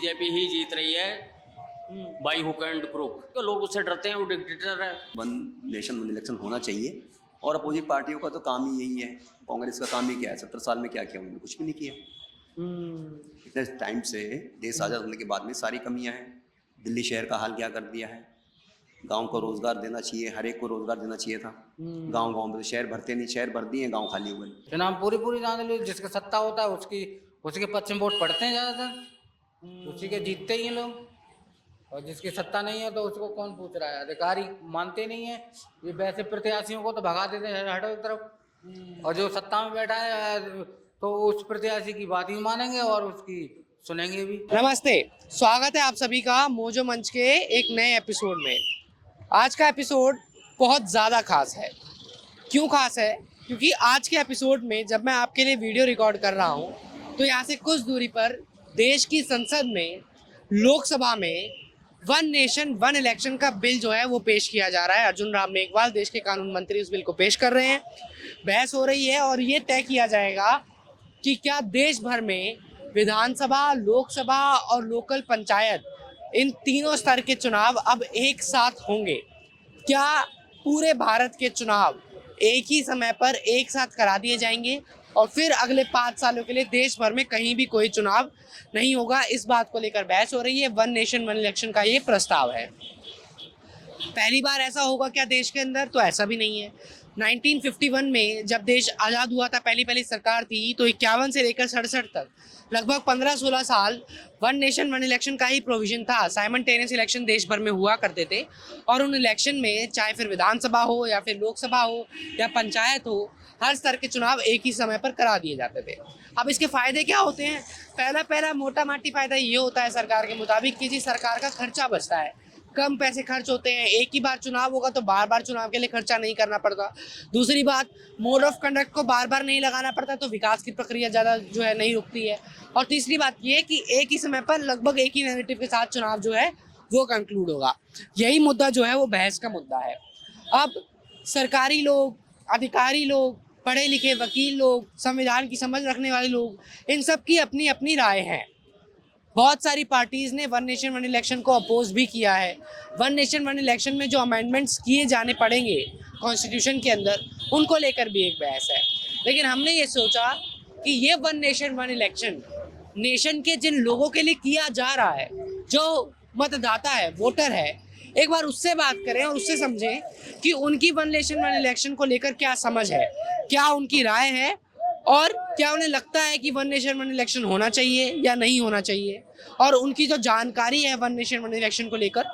BJP ही जीत रही है by hook and crook. तो लोग उससे डरते हैं, वो डिक्टेटर है। वन नेशन वन इलेक्शन होना चाहिए और अपोजिट पार्टियों का तो काम ही यही है। कांग्रेस का काम ही क्या है? 70 साल में क्या किया उन्होंने? कुछ भी नहीं किया। इतने टाइम से देश आज़ाद होने के बाद में सारी कमियां हैं। दिल्ली शहर का हाल क्या कर दिया है। गांव को रोजगार देना चाहिए, हर एक को रोजगार देना चाहिए था। गांव गांव में तो शहर भरते नहीं, शहर भर दिए, गांव खाली हुए। चुनाव पूरी जान लो, जिसका सत्ता होता है उसी के पक्ष में वोट पड़ते हैं ज्यादातर, उसी के जीतते ही हैं लोग। और जिसकी सत्ता नहीं है तो उसको कौन पूछ रहा है? अधिकारी मानते नहीं है, ये वैसे प्रत्याशियों को तो भगा देते हैं हटो एक तरफ, और जो सत्ता में बैठा है तो उस प्रत्याशी की बात ही मानेंगे और उसकी सुनेंगे भी। नमस्ते, स्वागत है आप सभी का मोजो मंच के एक नए एपिसोड में। आज का एपिसोड बहुत ज़्यादा खास है। क्यों खास है? क्योंकि आज के एपिसोड में जब मैं आपके लिए वीडियो रिकॉर्ड कर रहा हूँ तो यहाँ से कुछ दूरी पर देश की संसद में, लोकसभा में वन नेशन वन इलेक्शन का बिल जो है वो पेश किया जा रहा है। अर्जुन राम मेघवाल देश के कानून मंत्री उस बिल को पेश कर रहे हैं। बहस हो रही है और ये तय किया जाएगा कि क्या देश भर में विधानसभा, लोकसभा और लोकल पंचायत, इन तीनों स्तर के चुनाव अब एक साथ होंगे। क्या पूरे भारत के चुनाव एक ही समय पर एक साथ करा दिए जाएंगे और फिर अगले 5 सालों के लिए देश भर में कहीं भी कोई चुनाव नहीं होगा? इस बात को लेकर बहस हो रही है। वन नेशन वन इलेक्शन का ये प्रस्ताव है। पहली बार ऐसा होगा क्या देश के अंदर? तो ऐसा भी नहीं है। 1951 में जब देश आज़ाद हुआ था, पहली सरकार थी, तो 51 से लेकर 67 तक लगभग 15-16 साल वन नेशन वन इलेक्शन का ही प्रोविजन था। साइमल्टेनियस इलेक्शन देश भर में हुआ करते थे और उन इलेक्शन में चाहे फिर विधानसभा हो या फिर लोकसभा हो या पंचायत हो, हर स्तर के चुनाव एक ही समय पर करा दिए जाते थे। अब इसके फ़ायदे क्या होते हैं? पहला मोटा माटी फ़ायदा ये होता है सरकार के मुताबिक कि जी सरकार का खर्चा बचता है, कम पैसे खर्च होते हैं। एक ही बार चुनाव होगा तो बार बार चुनाव के लिए खर्चा नहीं करना पड़ता। दूसरी बात, मोड ऑफ कंडक्ट को बार बार नहीं लगाना पड़ता, तो विकास की प्रक्रिया ज़्यादा जो है नहीं रुकती है। और तीसरी बात ये कि एक ही समय पर लगभग एक ही नैरेटिव के साथ चुनाव जो है वो कंक्लूड होगा। यही मुद्दा जो है वो बहस का मुद्दा है। अब सरकारी लोग, अधिकारी लोग, पढ़े लिखे वकील लोग, संविधान की समझ रखने वाले लोग, इन सब की अपनी अपनी राय है। बहुत सारी पार्टीज़ ने वन नेशन वन इलेक्शन को अपोज भी किया है। वन नेशन वन इलेक्शन में जो अमेंडमेंट्स किए जाने पड़ेंगे कॉन्स्टिट्यूशन के अंदर, उनको लेकर भी एक बहस है। लेकिन हमने ये सोचा कि ये one nation one election nation के जिन लोगों के लिए किया जा रहा है, जो मतदाता है, वोटर है, एक बार उससे बात करें और उससे समझें कि उनकी वन नेशन वन इलेक्शन को लेकर क्या समझ है, क्या उनकी राय है और क्या उन्हें लगता है कि वन नेशन वन इलेक्शन होना चाहिए या नहीं होना चाहिए, और उनकी जो जानकारी है वन नेशन वन इलेक्शन को लेकर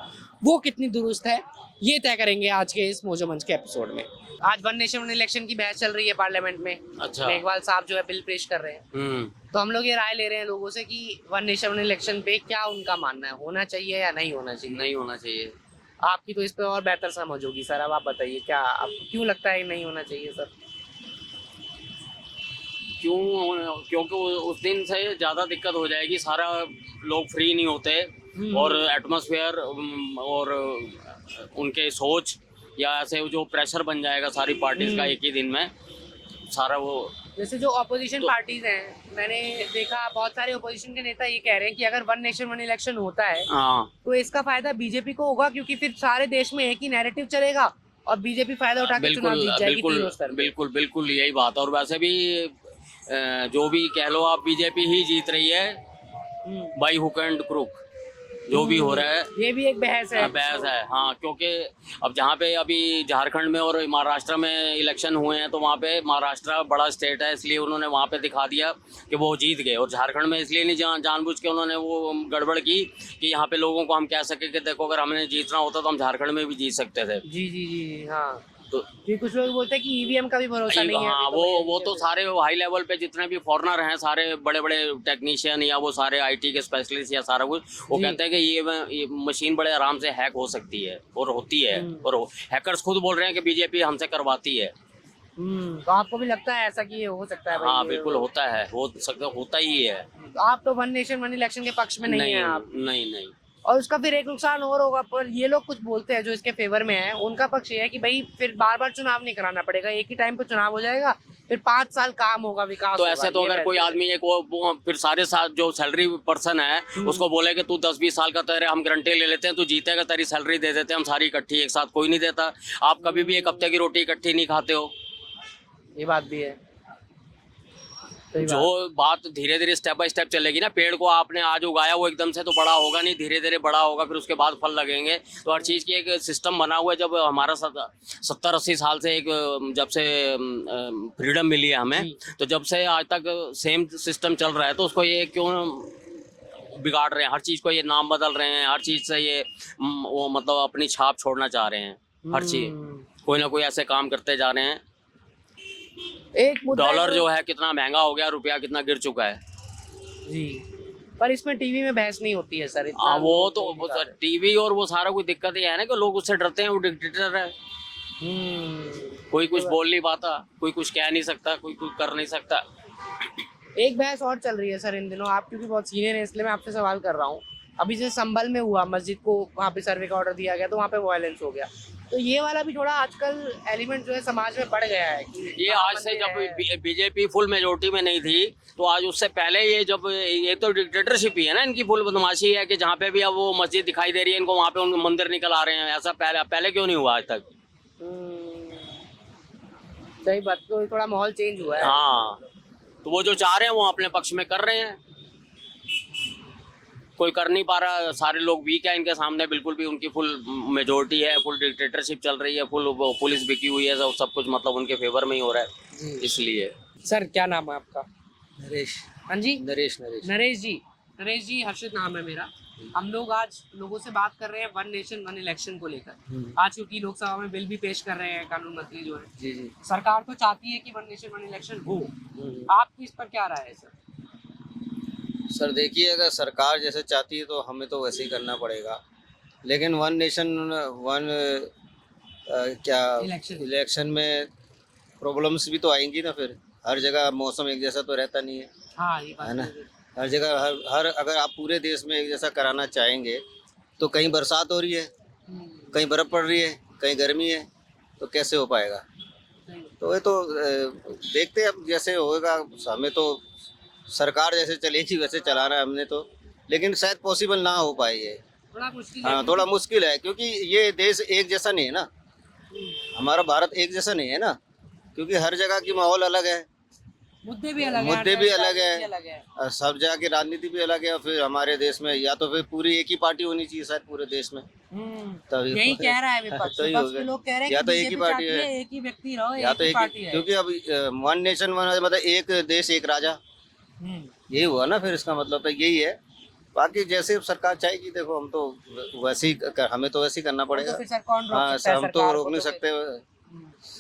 वो कितनी दुरुस्त है, ये तय करेंगे आज के इस मोजो मंच के एपिसोड में। आज वन नेशन वन इलेक्शन की बहस चल रही है पार्लियामेंट में। अच्छा। मेघवाल साहब जो है बिल पेश कर रहे हैं, तो हम लोग ये राय ले रहे हैं लोगों से कि वन नेशन वन इलेक्शन पे क्या उनका मानना है, होना चाहिए या नहीं होना चाहिए। नहीं होना चाहिए। आपकी तो इस पे और बेहतर समझ होगी सर, अब आप बताइए क्या आपको क्यों लगता है नहीं होना चाहिए सर? क्योंकि उस दिन से ज़्यादा दिक्कत हो जाएगी। सारा लोग फ्री नहीं होते और एटमॉस्फेयर और उनके सोच या ऐसे जो प्रेशर बन जाएगा सारी पार्टीज का एक ही दिन में सारा वो। जैसे जो अपोजिशन पार्टीज हैं, मैंने देखा बहुत सारे अपोजिशन के नेता ये कह रहे हैं कि अगर वन नेशन वन इलेक्शन होता है तो इसका फायदा बीजेपी को होगा, क्योंकि फिर सारे देश में एक ही नैरेटिव चलेगा और बीजेपी फायदा उठा के चुनाव जीत जाएगी। बिल्कुल यही बात है। और वैसे भी जो भी कह लो आप, बीजेपी ही जीत रही है बाई हुक एंड क्रुक। जो भी हो रहा है ये भी एक बहस है। हाँ, क्योंकि अब जहाँ पे अभी झारखंड में और महाराष्ट्र में इलेक्शन हुए हैं तो वहाँ पे, महाराष्ट्र बड़ा स्टेट है इसलिए उन्होंने वहाँ पे दिखा दिया कि वो जीत गए, और झारखंड में इसलिए नहीं जानबूझ के उन्होंने वो गड़बड़ की कि यहाँ पे लोगों को हम कह सके कि देखो अगर हमने जीतना होता तो हम झारखंड में भी जीत सकते थे। जी हाँ। तो कुछ लोग बोलते हैं कि ईवीएम का भी भरोसा नहीं है। हाँ, वो तो सारे हाई लेवल पे जितने भी फॉरेनर हैं, सारे बड़े बड़े टेक्नीशियन या वो सारे आईटी के स्पेशलिस्ट या सारा कुछ, वो कहते हैं कि ये मशीन बड़े आराम से हैक हो सकती है और होती है, और हैकर्स खुद बोल रहे हैं कि बीजेपी हमसे करवाती है। तो आपको भी लगता है ऐसा कि ये हो सकता है? हाँ बिल्कुल होता है, होता ही है। आप तो वन नेशन वन इलेक्शन के पक्ष में नहीं है आप? नहीं। और उसका फिर एक नुकसान और होगा, पर ये लोग कुछ बोलते हैं जो इसके फेवर में है, उनका पक्ष ये है कि भाई फिर बार बार चुनाव नहीं कराना पड़ेगा, एक ही टाइम पे चुनाव हो जाएगा, फिर 5 साल काम होगा, विकास तो होगा, ऐसे तो ये अगर कोई रहता है। आदमी एक वो फिर सारे साथ जो सैलरी पर्सन है उसको बोले कि तू 10-20 साल का तेरे हम गारंटी ले लेते हैं, तू जीतेगा, तेरी सैलरी दे देते हैं हम सारी इकट्ठी एक साथ, कोई नहीं देता। आप कभी भी एक हफ्ते की रोटी इकट्ठी नहीं खाते हो। ये बात भी है, सही जो बात। बात धीरे धीरे स्टेप बाय स्टेप चलेगी ना, पेड़ को आपने आज उगाया वो एकदम से तो बड़ा होगा नहीं, धीरे धीरे बड़ा होगा, फिर उसके बाद फल लगेंगे। तो हर चीज़ की एक सिस्टम बना हुआ है। जब हमारा 70-80 साल से एक जब से फ्रीडम मिली है हमें, तो जब से आज तक सेम सिस्टम चल रहा है, तो उसको ये क्यों बिगाड़ रहे हैं? हर चीज़ को ये नाम बदल रहे हैं, हर चीज़ से ये वो मतलब अपनी छाप छोड़ना चाह रहे हैं। हर चीज़ कोई ना कोई ऐसे काम करते जा रहे हैं। एक मुद्दा डॉलर जो है कितना महंगा हो गया, रुपया कितना गिर चुका है। जी, पर इसमें टीवी में बहस नहीं होती है सर, इतना वो लोग तो नहीं दिखा रहे। टीवी और वो सारा कोई दिक्कत ये है ना कि लोग उससे डरते हैं, वो डिक्टेटर है। कोई कुछ बोल नहीं पाता, कोई कुछ कह नहीं सकता, कोई कुछ कर नहीं सकता। एक बहस और चल रही है सर इन दिनों, आप क्योंकि बहुत सीनियर हैं इसलिए मैं आपसे सवाल कर रहा हूँ। अभी जैसे संभल में हुआ, मस्जिद को वहाँ पे सर्वे का ऑर्डर दिया गया तो वहाँ पे वायलेंस हो गया, तो ये वाला भी थोड़ा आजकल एलिमेंट जो है समाज में बढ़ गया है कि ये आज से जब बीजेपी फुल मेजोरिटी में नहीं थी, तो आज उससे पहले ये जब ये तो डिक्टेटरशिप ही है ना, इनकी फुल बदमाशी है कि जहाँ पे भी अब वो मस्जिद दिखाई दे रही है इनको वहाँ पे उनके मंदिर निकल आ रहे हैं। ऐसा पहले क्यों नहीं हुआ आज तक? सही बात, तो थोड़ा माहौल चेंज हुआ है। हाँ, तो वो जो चाह रहे हैं वो अपने पक्ष में कर रहे हैं, कोई कर नहीं पा रहा। सारे लोग वीक है इनके सामने, बिल्कुल भी उनकी फुल मेजोरिटी है, फुल डिक्टेटरशिप चल रही है, फुल पुलिस बिकी हुई है, सब कुछ मतलब उनके फेवर में ही हो रहा है। इसलिए सर क्या नाम है आपका? नरेश हाँ जी, नरेश नरेश जी हर्षित नाम है मेरा। हम लोग आज लोगों से बात कर रहे हैं वन नेशन वन इलेक्शन को लेकर। आज क्योंकि लोकसभा में बिल भी पेश कर रहे हैं कानून मंत्री जो है, जी जी सरकार तो चाहती है कि वन नेशन वन इलेक्शन हो, आपकी इस पर क्या राय है सर? सर देखिए, अगर सरकार जैसे चाहती है तो हमें तो वैसे ही करना पड़ेगा, लेकिन वन नेशन वन क्या इलेक्शन में प्रॉब्लम्स भी तो आएंगी ना। फिर हर जगह मौसम एक जैसा तो रहता नहीं है, हाँ ये बात है ना। तो है। हर जगह हर अगर आप पूरे देश में एक जैसा कराना चाहेंगे तो कहीं बरसात हो रही है, कहीं बर्फ़ पड़ रही है, कहीं गर्मी है, तो कैसे हो पाएगा? तो ये तो देखते हैं अब जैसे होएगा। हमें तो सरकार जैसे चलेगी वैसे चलाना है हमने तो, लेकिन शायद पॉसिबल ना हो पाए ये। थोड़ा मुश्किल है हाँ, थोड़ा मुश्किल है, क्योंकि ये देश एक जैसा नहीं है ना, हमारा भारत एक जैसा नहीं है ना, क्योंकि हर जगह की माहौल अलग है, मुद्दे भी अलग हैं, मुद्दे भी अलग राजनीति है, अलग है। और सब जगह की राजनीति भी अलग है। और फिर हमारे देश में या तो फिर पूरी एक ही पार्टी होनी चाहिए शायद पूरे देश में, तभी यही कह रहा है विपक्ष। तो ही विपक्ष हो के गया। लोग कह रहे हैं या कि तो एक ही बीजेपी पार्टी चाहती है, है एक ही व्यक्ति रहो, या एक तो ही एक पार्टी ही, है। क्योंकि अब वन नेशन वन मतलब एक देश एक राजा, यही हुआ ना। फिर इसका मतलब तो यही है। बाकी जैसे सरकार चाहेगी, देखो हम तो वैसे ही हमें तो वैसे ही करना पड़ेगा। तो फिर सर कौन रोक हाँ, सकता है हम सरकार तो रोक को? नहीं तो सकते।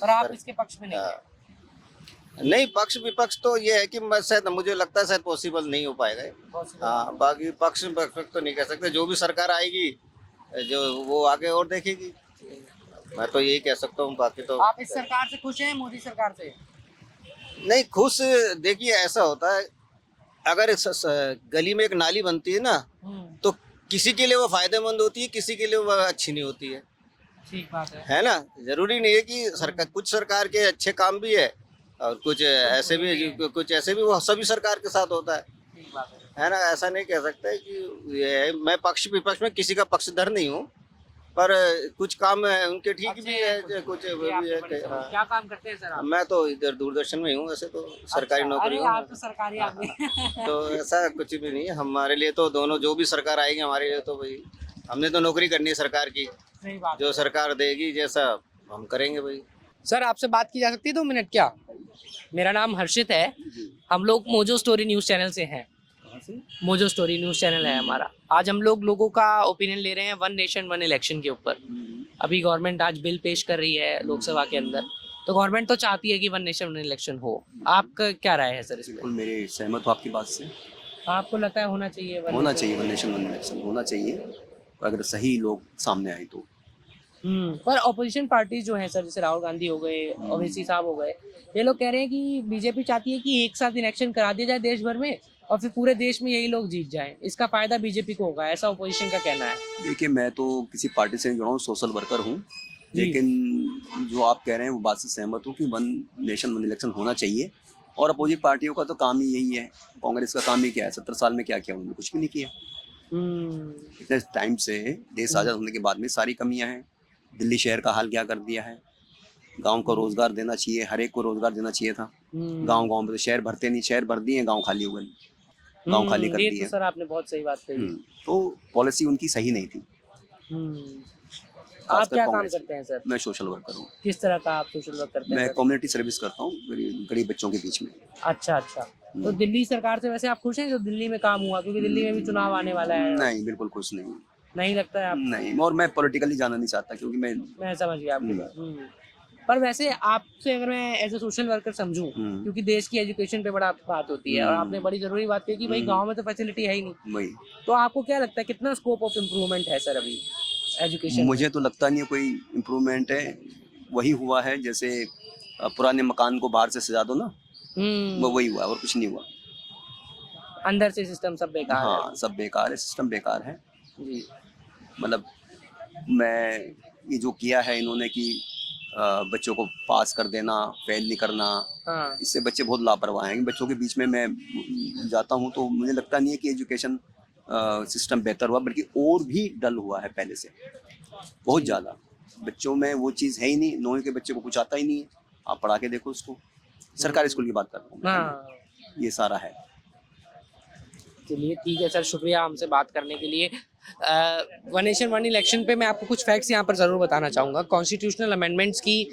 पर आप इसके पक्ष में नहीं हैं। नहीं, पक्ष विपक्ष तो ये है कि शायद मुझे लगता है शायद पॉसिबल नहीं हो पाएगा ये। हाँ, बाकी पक्ष विपक्ष तो नहीं कह सकते। जो भी सरकार आएगी जो वो आगे और देखेगी, मैं तो यही कह सकता हूँ। बाकी तो आप इस सरकार से खुश हैं, मोदी सरकार से? नहीं खुश। देखिए ऐसा होता है, अगर गली में एक नाली बनती है ना, तो किसी के लिए वो फायदेमंद होती है, किसी के लिए वो अच्छी नहीं होती है, ठीक बात है ना। जरूरी नहीं है कि सरकार, कुछ सरकार के अच्छे काम भी है और कुछ ऐसे भी वो सभी सरकार के साथ होता ठीक बात है ना। ऐसा नहीं कह सकते कि ये मैं पक्ष विपक्ष में किसी का पक्षधर नहीं हूँ, पर कुछ काम उनके ठीक भी है, कुछ वो भी है। हाँ। क्या काम करते हैं सर आप? मैं तो इधर दूरदर्शन में हूँ, वैसे तो सरकारी नौकरी अरे हूँ। आप तो सरकारी आदमी हैं। तो ऐसा कुछ भी नहीं है हमारे लिए। तो दोनों जो भी सरकार आएगी हमारे लिए, तो भाई हमने तो नौकरी करनी है सरकार की, सही बात। जो सरकार देगी जैसा हम करेंगे भाई। सर आपसे बात की जा सकती है 2 मिनट क्या? मेरा नाम हर्षित है, हम लोग मोजो स्टोरी न्यूज़ चैनल से हैं। मोजो स्टोरी न्यूज़ चैनल है हमारा। आज हम लोग लोगों का ओपिनियन ले रहे हैं वन नेशन वन इलेक्शन के ऊपर। अभी गवर्नमेंट आज बिल पेश कर रही है लोकसभा के अंदर, तो गवर्नमेंट तो चाहती है कि वन नेशन वन इलेक्शन हो। आपका क्या राय है सर इस बिल्कुल मेरे सहमत हूँ आपकी बात से। पर? आपको लगता है होना चाहिए होना चाहिए वन नेशन वन इलेक्शन होना चाहिए, अगर सही लोग सामने आए तो। पर ऑपोजिशन पार्टी जो है सर, जैसे राहुल गांधी हो गए, ओवैसी साहब हो गए, ये लोग कह रहे हैं कि बीजेपी चाहती है कि एक साथ इलेक्शन करा दिया जाए देश भर में और फिर पूरे देश में यही लोग जीत जाएं, इसका फायदा बीजेपी को होगा, ऐसा ऑपोजिशन का कहना है। देखिए मैं तो किसी पार्टी से नहीं जुड़ा हूँ, सोशल वर्कर हूँ, लेकिन जो आप कह रहे हैं वो बात से सहमत हूँ कि वन नेशन वन इलेक्शन होना चाहिए। और अपोजिट पार्टियों का तो काम ही यही है। कांग्रेस का काम ही क्या है? 70 साल में क्या किया उन्होंने? कुछ भी नहीं किया। इतने टाइम से देश आज़ाद होने के बाद में सारी कमियां हैं। दिल्ली शहर का हाल क्या कर दिया है। गांव को रोजगार देना चाहिए, हर एक को रोजगार देना चाहिए था। गांव गांव में तो शहर भरते नहीं, शहर भर दिए, गांव खाली हो गए, गांव खाली कर ये दिए। तो सर आपने बहुत सही बात कही। तो पॉलिसी उनकी सही नहीं थी। आप खासकर क्या काम कांग्रेस करते हैं सर? मैं सोशल वर्कर हूँ। किस तरह का आप सोशल वर्क करते हैं मैं सर? कम्युनिटी सर्विस करता हूँ गरीब बच्चों के बीच में। अच्छा अच्छा। तो दिल्ली सरकार से वैसे आप खुश हैं जो दिल्ली में काम हुआ, क्योंकि दिल्ली में भी चुनाव आने वाला है? नहीं, बिल्कुल खुश नहीं। नहीं लगता है आप? नहीं, और मैं पॉलिटिकली जाना नहीं चाहता क्योंकि मैं समझ गया आपकी बात। पर वैसे आपसे अगर मैं एज ए सोशल वर्कर समझूं, क्योंकि देश की एजुकेशन पे बड़ा बात होती है और आपने बड़ी जरूरी बात कही कि भाई गांव में तो फैसिलिटी है ही नहीं, वही तो आपको क्या लगता है कितना स्कोप ऑफ इम्प्रूवमेंट है सर अभी एजुकेशन? मुझे तो लगता नहीं है कोई इम्प्रूवमेंट है। वही हुआ है जैसे पुराने मकान को बाहर से सजा दो ना, वो वही हुआ और कुछ नहीं हुआ। अंदर से सिस्टम सब बेकार है। हाँ, सब बेकार है, सिस्टम बेकार है। जी। मतलब मैं ये जो किया है इन्होंने कि बच्चों को पास कर देना, फेल नहीं करना, हाँ। इससे बच्चे बहुत लापरवाह हैं। बच्चों के बीच में मैं जाता हूँ तो मुझे लगता नहीं है कि एजुकेशन सिस्टम बेहतर हुआ, बल्कि और भी डल हुआ है पहले से बहुत ज़्यादा। बच्चों में वो चीज़ है ही नहीं। 9वीं के बच्चे को कुछ आता ही नहीं है। आप पढ़ा के देखो उसको। सरकारी स्कूल की बात कर रहा हूँ मैं। हाँ। ये सारा है। चलिए ठीक है सर, शुक्रिया हमसे बात करने के लिए। वन नेशन वन इलेक्शन पे मैं आपको कुछ फैक्ट्स यहाँ पर ज़रूर बताना चाहूँगा। कॉन्स्टिट्यूशनल अमेंडमेंट्स की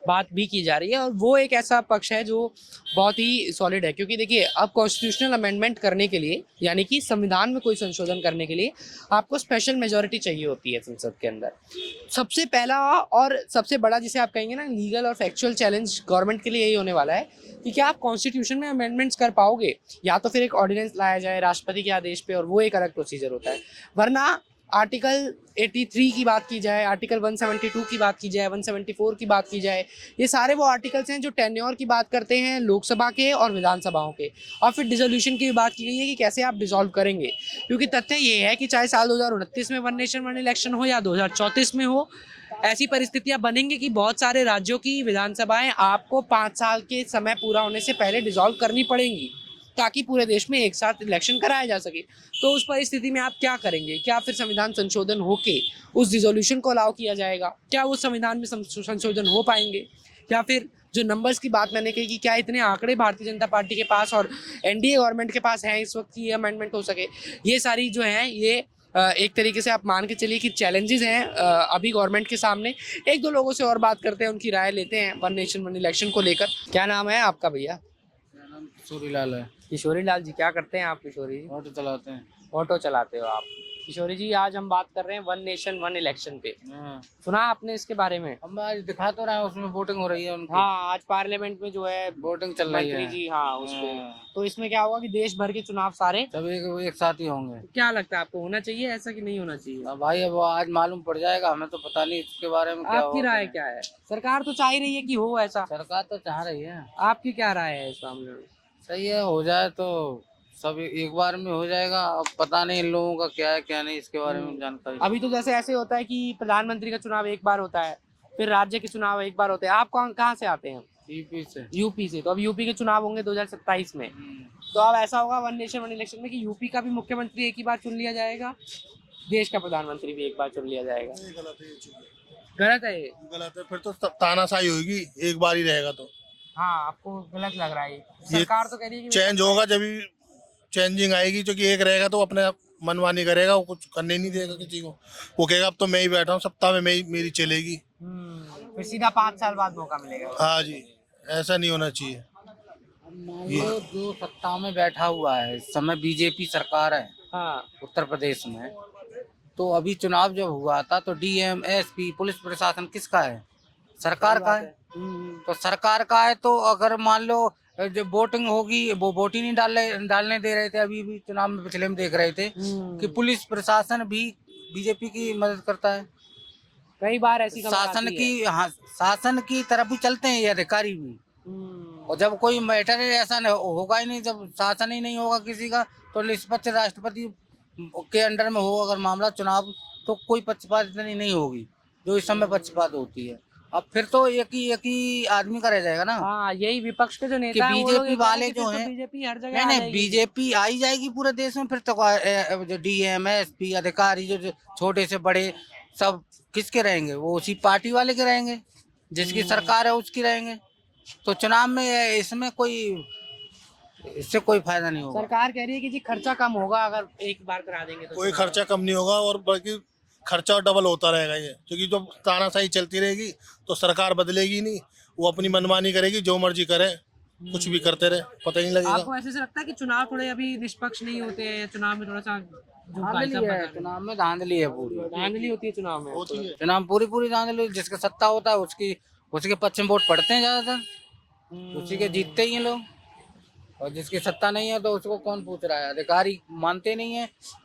बात भी की जा रही है और वो एक ऐसा पक्ष है जो बहुत ही सॉलिड है, क्योंकि देखिए अब कॉन्स्टिट्यूशनल अमेंडमेंट करने के लिए, यानी कि संविधान में कोई संशोधन करने के लिए आपको स्पेशल मेजॉरिटी चाहिए होती है संसद के अंदर। सबसे पहला और सबसे बड़ा जिसे आप कहेंगे ना लीगल और फैक्चुअल चैलेंज गवर्नमेंट के लिए यही होने वाला है कि क्या आप कॉन्स्टिट्यूशन में अमेंडमेंट्स कर पाओगे, या तो फिर एक ऑर्डिनेंस लाया जाए राष्ट्रपति के आदेश पे और वो एक अलग प्रोसीजर होता है, वरना आर्टिकल 83 की बात की जाए, आर्टिकल 172 की बात की जाए, 174 की बात की जाए, ये सारे वो आर्टिकल्स हैं जो टेन्योर की बात करते हैं लोकसभा के और विधानसभाओं के। और फिर डिसोल्यूशन की भी बात की गई है कि कैसे आप डिसॉल्व करेंगे, क्योंकि तथ्य ये है कि चाहे साल 2029 में वन नेशन वन इलेक्शन हो या 2034 में हो, ऐसी परिस्थितियां बनेंगी कि बहुत सारे राज्यों की विधानसभाएं आपको 5 साल के समय पूरा होने से पहले डिसॉल्व करनी पड़ेंगी ताकि पूरे देश में एक साथ इलेक्शन कराया जा सके। तो उस परिस्थिति में आप क्या करेंगे? क्या फिर संविधान संशोधन होके उस रिजोल्यूशन को अलाउ किया जाएगा? क्या वो संविधान में संशोधन हो पाएंगे? या फिर जो नंबर्स की बात मैंने कही कि क्या इतने आंकड़े भारतीय जनता पार्टी के पास और एनडीए गवर्नमेंट के पास हैं इस वक्त की ये अमेंडमेंट हो सके? ये सारी जो हैं ये एक तरीके से आप मान के चलिए कि चैलेंजेस हैं अभी गवर्नमेंट के सामने। एक दो लोगों से और बात करते हैं, उनकी राय लेते हैं वन नेशन वन इलेक्शन को लेकर। क्या नाम है आपका भैया? मेरा नाम किशोरी लाल है। किशोरी लाल जी, क्या करते हैं आप किशोरी जी? ऑटो चलाते हैं। ऑटो चलाते हो आप? किशोरी जी आज हम बात कर रहे हैं वन नेशन वन इलेक्शन पे। सुना आपने इसके बारे में? हम आज दिखा तो रहे हैं, उसमें वोटिंग हो रही है उनकी। हाँ, आज पार्लियामेंट में जो है वोटिंग चल रही मंत्री है जी, हाँ उस पे। तो इसमें क्या होगा कि देश भर के चुनाव सारे सब एक साथ ही होंगे। क्या लगता है आपको, होना चाहिए ऐसा कि नहीं होना चाहिए? अब भाई अब आज मालूम पड़ जाएगा, हमें तो पता नहीं इसके बारे में। क्या आपकी राय क्या है? सरकार तो चाह ही रही है कि हो ऐसा। सरकार तो चाह रही है। आपकी क्या राय है इस मामले में? सही है, हो जाए तो सब एक बार में हो जाएगा। अब पता नहीं इन लोगों का क्या है क्या नहीं, इसके बारे में जानकारी। अभी तो जैसे ऐसे होता है कि प्रधानमंत्री का चुनाव एक बार होता है, फिर राज्य के चुनाव एक बार होते हैं। आप कहाँ से आते हैं? यूपी से। यूपी से। तो अब यूपी के चुनाव होंगे 2027 में। तो अब ऐसा होगा वन नेशन वन इलेक्शन में कि यूपी का भी मुख्यमंत्री एक ही बार चुन लिया जाएगा, देश का प्रधानमंत्री भी एक बार चुन लिया जाएगा। गलत है ये? गलत है, फिर तो तानाशाही होगी, एक बार ही रहेगा तो। हाँ, आपको गलत लग रहा है? सरकार तो कह रही है कि चेंज होगा जब चेंजिंग आएगी, क्योंकि एक रहेगा तो अपने मनमानी करेगा, वो कुछ करने नहीं देगा किसी को। वो कहेगा अब तो मैं ही बैठा हूँ, सत्ता में मैं ही मेरी चलेगी। फिर सीधा 5 साल बाद मौका मिलेगा। हाँ जी, ऐसा नहीं होना चाहिए। वो जो सत्ता में बैठा हुआ है इस समय बीजेपी सरकार है हाँ। उत्तर प्रदेश में, तो अभी चुनाव जब हुआ था तो डीएम एसपी पुलिस प्रशासन किसका है? सरकार का है। तो सरकार का है, तो अगर मान लो जब वोटिंग होगी, वो वोट ही नहीं डालने दे रहे थे। अभी भी चुनाव में पिछले में देख रहे थे कि पुलिस प्रशासन भी बीजेपी की मदद करता है। कई बार ऐसी शासन की, हाँ शासन की तरफ भी चलते हैं ये अधिकारी भी। और जब कोई मैटर ऐसा होगा ही नहीं, जब शासन ही नहीं होगा किसी का, तो निष्पक्ष राष्ट्रपति के अंडर में हो अगर मामला चुनाव, तो कोई पक्षपात इतनी नहीं होगी जो इस समय पक्षपात होती है। अब फिर तो एक ही आदमी का रह जाएगा ना। हाँ, यही विपक्ष के जो कि नेता हैं वो लोग बीजेपी ये कह रहे वाले हैं कि जो फिर तो हैं, बीजेपी हर जगह नहीं आ नहीं जाएगी। बीजेपी आई जाएगी पूरे देश में। फिर तो जो डीएम एसपी अधिकारी जो छोटे से बड़े सब किसके रहेंगे? वो उसी पार्टी वाले के रहेंगे, जिसकी सरकार है उसकी रहेंगे। तो चुनाव में इससे कोई फायदा नहीं होगा। सरकार कह रही है कि जी खर्चा कम होगा अगर एक बार करा देंगे तो। कोई खर्चा कम नहीं होगा और बल्कि खर्चा डबल होता रहेगा ये, क्योंकि जब तानाशाही चलती रहेगी तो सरकार बदलेगी नहीं, वो अपनी मनमानी करेगी, जो मर्जी करे, कुछ भी करते रहे, पता ही नहीं लगेगा। आपको ऐसे से लगता है कि चुनाव थोड़े अभी निष्पक्ष नहीं होते हैं, चुनाव में थोड़ा सा जो भाई धांधली साहब बता है रहे हैं, चुनाव में, धांधली है पूरी। धांधली होती है चुनाव में। होती है। चुनाव पूरी धांधली। जिसका सत्ता होता है उसके पक्ष में वोट पड़ते हैं ज्यादातर, उसी के जीतते ही हैं लोग। और जिसकी सत्ता नहीं है तो उसको कौन पूछ रहा है? अधिकारी मानते नहीं है,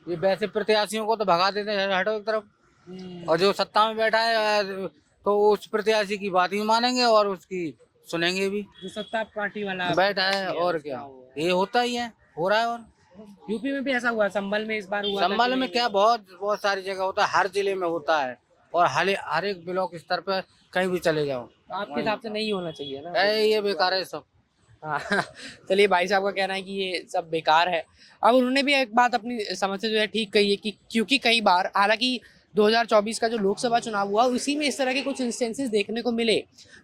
ये वैसे प्रत्याशियों को तो भगा देते हैं हटो एक तरफ। और जो सत्ता में बैठा है तो उस प्रत्याशी की बात ही मानेंगे और उसकी सुनेंगे भी। जो सत्ता पार्टी वाला बैठा है और क्या, ये होता ही है, हो रहा है। और यूपी में भी ऐसा हुआ, संभल में इस बार हुआ था संभल कि में क्या, बहुत सारी जगह होता है, हर जिले में होता है और हर एक ब्लॉक स्तर पर कहीं भी चले जाओ। आपके हिसाब से नहीं होना चाहिए ना। ये बेकार है सब। हाँ, चलिए भाई साहब का कहना है कि ये सब बेकार है। अब उन्होंने भी एक बात अपनी समझ से जो है ठीक कही है कि क्योंकि कई बार, हालांकि 2024 का जो लोकसभा चुनाव हुआ उसी में इस तरह के कुछ इंस्टेंसेस देखने को मिले।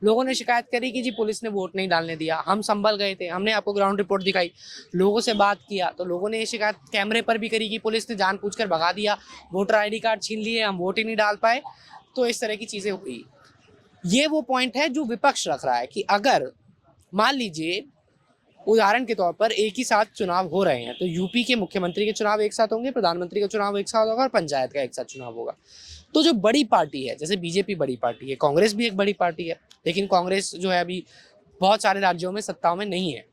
लोगों ने शिकायत करी कि जी पुलिस ने वोट नहीं डालने दिया। हम संभल गए थे, हमने आपको ग्राउंड रिपोर्ट दिखाई, लोगों से बात किया तो लोगों ने ये शिकायत कैमरे पर भी करी कि पुलिस ने जानबूझकर भगा दिया, वोटर ID कार्ड छीन लिए, हम वोट ही नहीं डाल पाए। तो इस तरह की चीज़ें हुई। ये वो पॉइंट है जो विपक्ष रख रहा है कि अगर मान लीजिए उदाहरण के तौर पर एक ही साथ चुनाव हो रहे हैं तो यूपी के मुख्यमंत्री के चुनाव एक साथ होंगे, प्रधानमंत्री का चुनाव एक साथ होगा और पंचायत का एक साथ चुनाव होगा। तो जो बड़ी पार्टी है, जैसे बीजेपी बड़ी पार्टी है, कांग्रेस भी एक बड़ी पार्टी है, लेकिन कांग्रेस जो है अभी बहुत सारे राज्यों में सत्ता में नहीं है।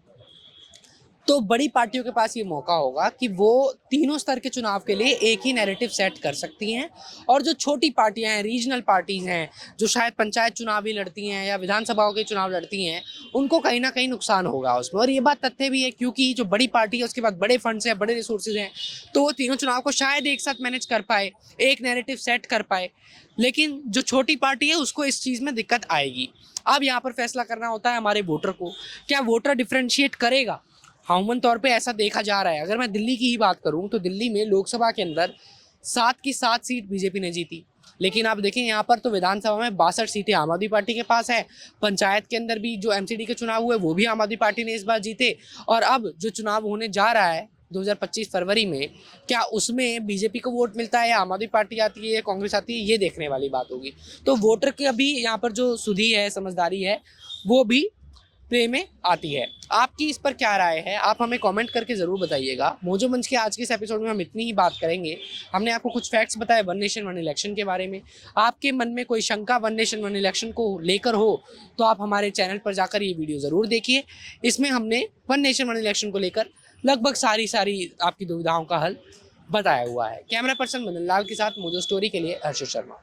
तो बड़ी पार्टियों के पास ये मौका होगा कि वो तीनों स्तर के चुनाव के लिए एक ही नैरेटिव सेट कर सकती हैं। और जो छोटी पार्टियां हैं, रीजनल पार्टीज हैं, जो शायद पंचायत चुनाव भी लड़ती हैं या विधानसभाओं के चुनाव लड़ती हैं, उनको कहीं ना कहीं नुकसान होगा उसमें। और ये बात तथ्य भी है क्योंकि जो बड़ी पार्टी है उसके पास बड़े फंड्स हैं, बड़े रिसोर्सेज हैं, तो वो तीनों चुनाव को शायद एक साथ मैनेज कर पाए, एक नैरेटिव सेट कर पाए। लेकिन जो छोटी पार्टी है उसको इस चीज़ में दिक्कत आएगी। अब यहाँ पर फैसला करना होता है हमारे वोटर को, क्या वोटर डिफ्रेंशिएट करेगा? अमूमन तौर पे ऐसा देखा जा रहा है। अगर मैं दिल्ली की ही बात करूं तो दिल्ली में लोकसभा के अंदर 7 की 7 सीट बीजेपी ने जीती, लेकिन आप देखें यहाँ पर तो विधानसभा में 62 सीटें आम आदमी पार्टी के पास है। पंचायत के अंदर भी जो MCD के चुनाव हुए वो भी आम आदमी पार्टी ने इस बार जीते। और अब जो चुनाव होने जा रहा है 2025 फरवरी में, क्या उसमें बीजेपी को वोट मिलता है या आम आदमी पार्टी आती है या कांग्रेस आती है, ये देखने वाली बात होगी। तो वोटर की अभी यहाँ पर जो सुधी है, समझदारी है, वो भी प्ले में आती है। आपकी इस पर क्या राय है, आप हमें कमेंट करके ज़रूर बताइएगा। मोजो मंच के आज के इस एपिसोड में हम इतनी ही बात करेंगे। हमने आपको कुछ फैक्ट्स बताए वन नेशन वन इलेक्शन के बारे में। आपके मन में कोई शंका वन नेशन वन इलेक्शन को लेकर हो तो आप हमारे चैनल पर जाकर ये वीडियो ज़रूर देखिए। इसमें हमने वन नेशन वन इलेक्शन को लेकर लगभग सारी आपकी दुविधाओं का हल बताया हुआ है। कैमरा पर्सन मदन लाल के साथ मोजो स्टोरी के लिए हर्षद शर्मा।